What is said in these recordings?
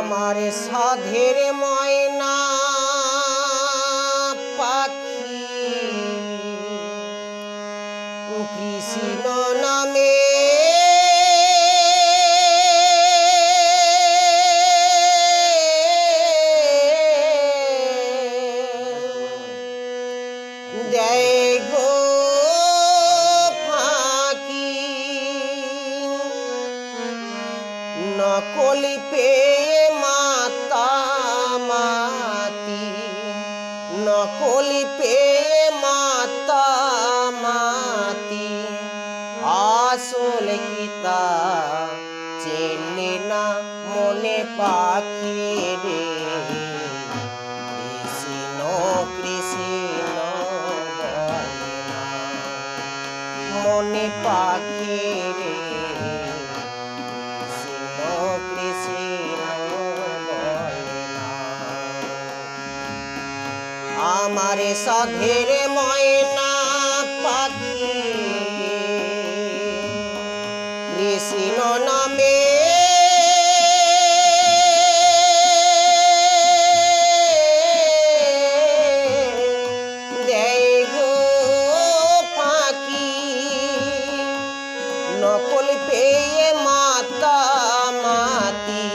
আমার সাধের ময়না পাখি কৃষ্ণ নামে দেয় গো ফাঁকি নকলি পেয়ে মাতামাতি নকলি পেয়ে মাতামাতি আসল কি তা চেনে না মনে পাখি রে কৃষ্ণ কৃষ্ণ বলে না মনে পাখি রে আমারে সাধের ময়না পাখি কৃষ্ণ নামে দেয় গো ফাঁকি নকল পেয়ে মাতামাতি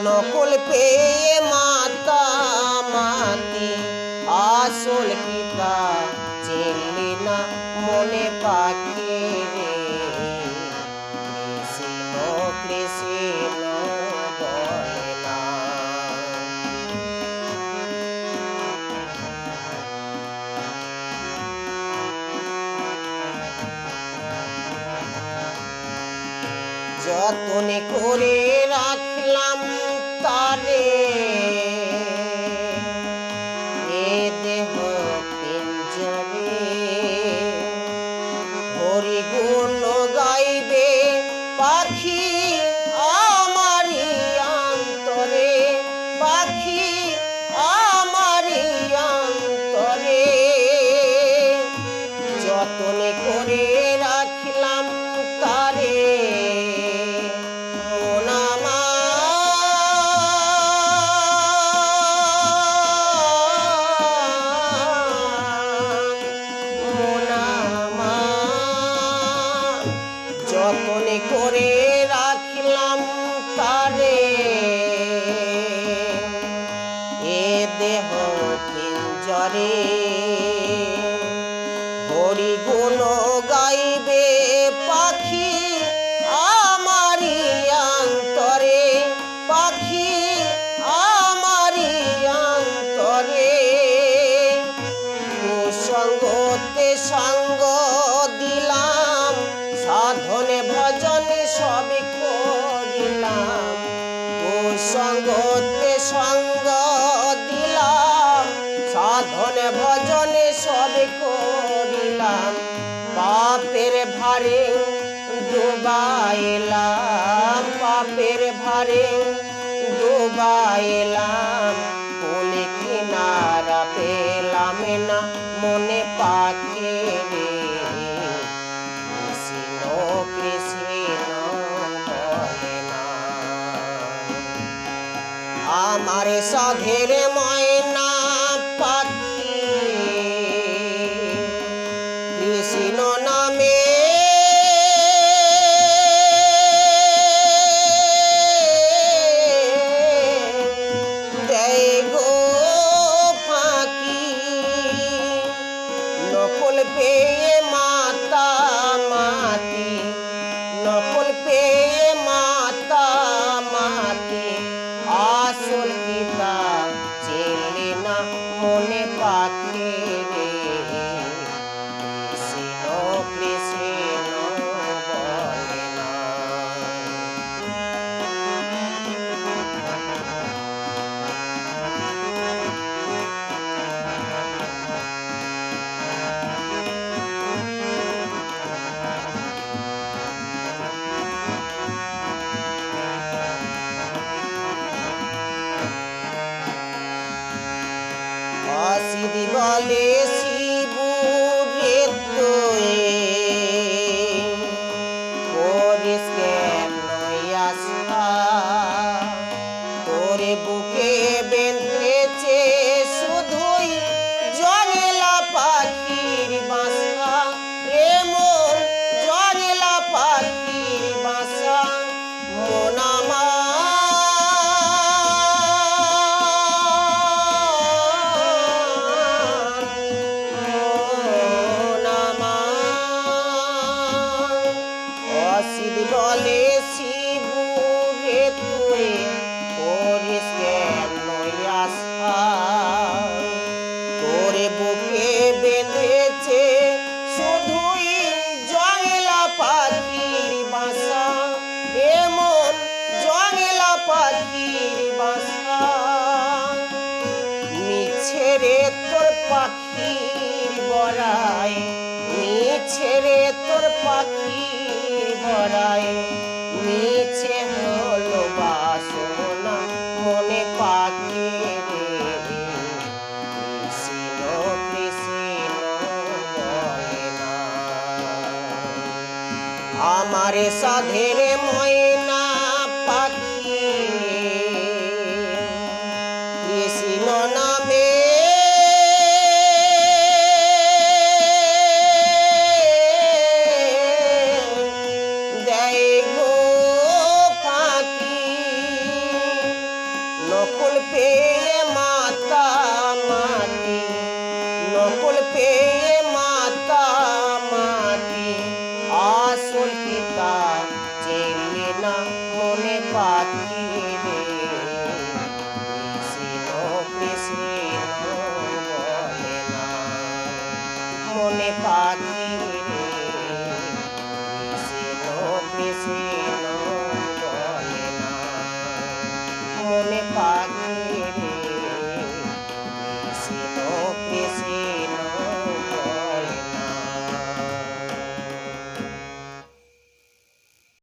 নকল পেয়ে মাতামাতি আসল কি তা চেনে না মনে পাখি রে কৃষ্ণ কৃষ্ণ বলে না যতন করে রাখলাম তারে এ দেহ পিঞ্জরে হরি গুণ গাইবে পাখি আমারি অন্তরে পাখি আমারি অন্তরে যতন করে রাখলাম তারে যতন করে রাখলাম তারে এ দেহ পিঞ্জরে হরি গুণ গাইবে পাখি আমারি অন্তরে পাখি আমারি অন্তরে কুসঙ্গতে সঙ্গ দিলাম সাধনে ভজনে সবে করিলাম কুসঙ্গতে সঙ্গ দিলাম সাধনে ভজনে সবে করিলাম পাপের ভারে ডুবাইলাম পাপের ভারে ডুবাইলাম কোলে কিনারা পেলাম না মনে পাখি রে কৃষ্ণ কৃষ্ণ বলে না আমার সাধের ময়না পাখি কৃষ্ণ নামে দেয় গো ফাঁকি নকল পেয়ে মাতামাতি নকল পেয়ে মাতামাতি আসল কি তা রাশিদ বলে শিবু রে তুই করিস কেন আশা তোরে বুকে বেঁধেছে শুধুই জংলা পাখির বাসা এমন জংলা পাখির বাসা মিছে রে তোর পাখির বড়াই মিছে রে তোর পাখির বড়াই মিছে হলো বাসনা মনে পাখি রে কৃষ্ণ কৃষ্ণ বলে না আমার সাধের ময়না পাখি কৃষ্ণ নামে দেয় গো ফাঁকি নকল পেয়ে মাতা মাটি নকল পেয়ে মাতা মাটি আসল পিতা চেনে না মনে পাখি রে কৃষ্ণ কৃষ্ণ বলে না মনে পাখি রে কৃষ্ণ কৃষ্ণ বলে না মনে পাখি